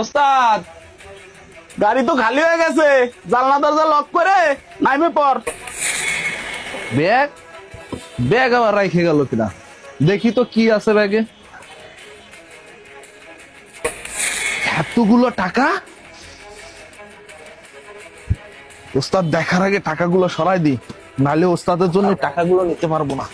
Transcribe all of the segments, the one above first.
ওস্তাদ, গাড়ি তো খালি হয়ে গেছে, জানলা দরজা লক করে নাইমে পর। ব্যাগ ব্যাগ আবার রাইখে গেল কিনা, দেখি তো কি আছে ব্যাগে। এতগুলো টাকা! ওস্তাদ দেখার আগে টাকাগুলো সরাই দি, নাহলে ওস্তাদের জন্য টাকাগুলো নিতে পারবো না।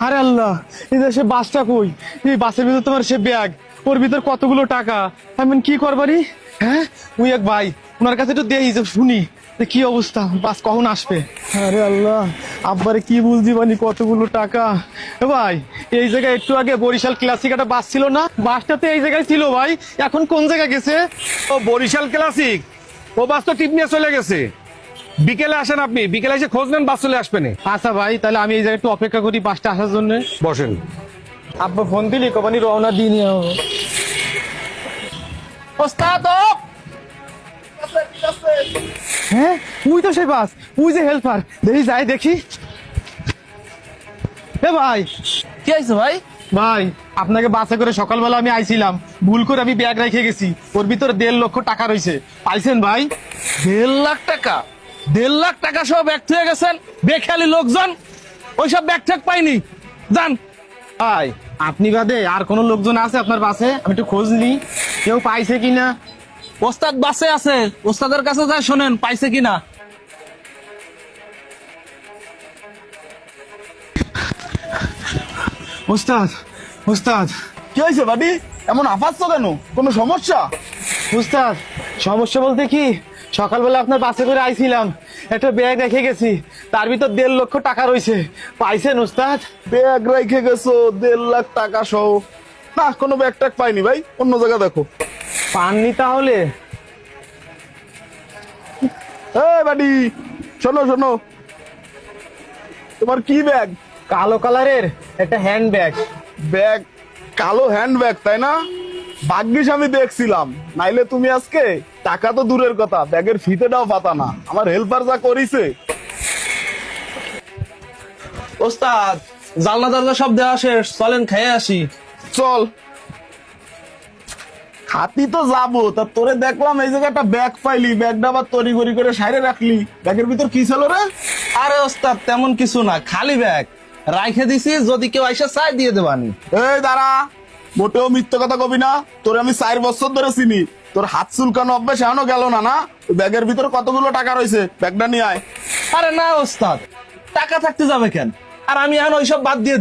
আরে আল্লাহ, এই দেশে বাসটা কই? এই বাসের ভিতর তোমার সে ব্যাগ, ওর ভিতর কতগুলো টাকা। আমি কি করবারি? হ্যাঁ, ওই এক ভাই, ওনার কাছে একটু দেই যে শুনি যে কি অবস্থা, বাস কখন আসবে। আরে আল্লাহ, আব্বারে কি বলছি মানে কতগুলো টাকা। এ ভাই, এই জায়গায় একটু আগে বরিশাল ক্লাসিক একটা বাস ছিল না? বাসটা তো এই জায়গায় ছিল ভাই, এখন কোন জায়গায় গেছে? ও বরিশাল ক্লাসিক, ও বাস তো টিপ নিয়ে চলে গেছে। বিকেলে আসেন, আপনি বিকেলে এসে খোঁজ নেন, বাস চলে আসবেন। আচ্ছা ভাই, তাহলে আমি এই জায়গায় একটু অপেক্ষা করি বাসটা আসার জন্য। বসেন। আব্বা ফোন দিলি কবানি রওনা দিন। ওস্তাদ, হ্যাঁ, ওই তো সেই বাস, ওই যে হেল্পার, দেখি যাই দেখি। এ ভাই, কি আছে ভাই? ভাই আপনাকে বাসে করে সকালবেলা আমি আইছিলাম, ভুল করে আমি ব্যাগ রেখে গেছি, ওর ভিতরে 1.5 লক্ষ টাকা রয়েছে, পাইছেন ভাই? 1.5 লাখ টাকা? 1.5 লাখ টাকা সহ ব্যাগ থুয়ে গেছেন? বেখালি লোকজন ওইসব ব্যাগ ঠ্যাগ পাইনি, যান। ভাই আপনি বাদে আর কোন লোকজন আছে আপনার বাসে? আমি একটু খোঁজ নি, কেউ পাইছে কিনা। ওস্তাদ বাসে আছে, ওস্তাদের কাছে যায় শোনেন পাইছে কিনা। ওস্তাদ, ওস্তাদ, কি হয়েছে বাড়ি? এমন আফাচ্ছ কেন? কোনো সমস্যা? ওস্তাদ, সমস্যা বলতে কি, সকালবেলা আপনার বাসে করে আইছিলাম, একটা ব্যাগ রেখে গেছি, তার ভিতর 1.5 লক্ষ টাকা রয়েছে, পাইছেন ওস্তাদ? ব্যাগ রেখে গেছো 1.5 লাখ টাকা সহ? না, কোনো ব্যাগ ট্যাগ পাইনি ভাই, অন্য জায়গা দেখো। পাননি তাহলে? এই বাড়ি, শোনো শোনো, তোমার কি ব্যাগ? কালো কালারের একটা হ্যান্ড ব্যাগ। ব্যাগ? কালো হ্যান্ড ব্যাগ, তাই না? ভাগ্যিস আমি দেখছিলাম, নাইলে তুমি আজকে টাকা তো দূরের কথা, ব্যাগের ফিতেটাও পাতা না। আমার হেল্পার যা করিছে। ওস্তাদ, জানলা দরজা সব দেওয়া শেষ, চলেন খেয়ে আসি। চল। খাতি তো যাবো, তা তোরে দেখলাম এই জায়গায় একটা ব্যাগ পাইলি, ব্যাগটা আবার তড়ি গড়ি করে সাইডে রাখলি, ব্যাগের ভিতর কি ছিল রে? আরে ওস্তাদ তেমন কিছু না, খালি ব্যাগ রাইখে দিছি, যদি কেউ আইসা চাই দিয়ে দেবানি। এই দাঁড়া, মোটেও মিথ্যে কথা কবি না, তোরে আমি 4 বছর ধরে চিনি, তোর হাত চুলকানো অভ্যাস এখনো গেল না না? ব্যাগের ভিতর কতগুলো টাকা রয়েছে, ব্যাগটা নিয়ে আয়। আরে না ওস্তাদ, টাকা থাকতে যাবে কেন? আর আমি এখন ওইসব বাদ দিয়ে